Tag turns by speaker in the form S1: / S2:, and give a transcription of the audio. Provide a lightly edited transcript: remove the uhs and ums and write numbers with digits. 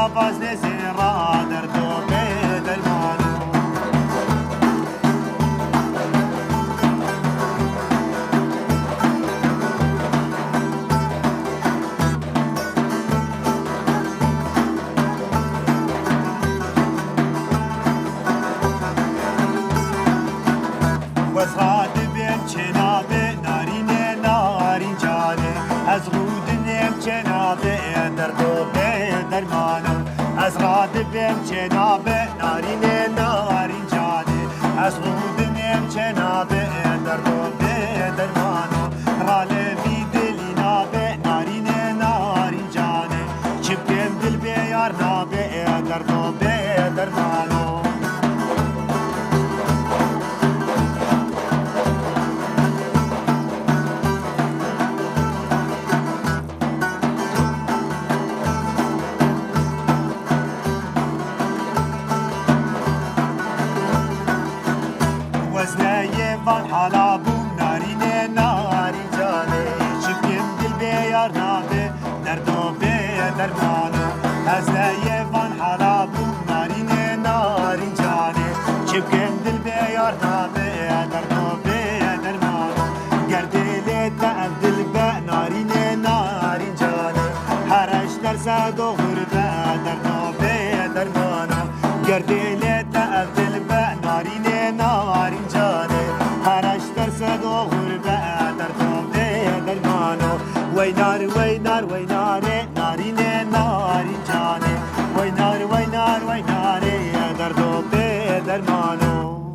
S1: باز نزیرا درد و بدرمانو وزراد بیم چنابه نارینه نارین جانه از رودنیم چنابه درد و بدرمانو از راد بیم چنابه نارینه نارین جانه از رودنیم چنابه درد و بدرمانو راله بی دلی نابه نارینه نارین جانه چپکم دل بیار نابه درد و بدرمانو وزنه وان حالا بوم نارینه نارین جانه چپکم دل بیار نابه درد و بدرمانو وزنه وان حالا بوم نارینه نارین جانه چپکم دل بیار نابه درد و بدرمانو گردیل تا دل به نارینه نارین جانه هرش درزد و غربه درد و بدرمانو گردیل تا دل به نارینه نارین جانه هرش درزد و غربه درد و بدرمانو وینار وینار ویناره نارینه نارین جانه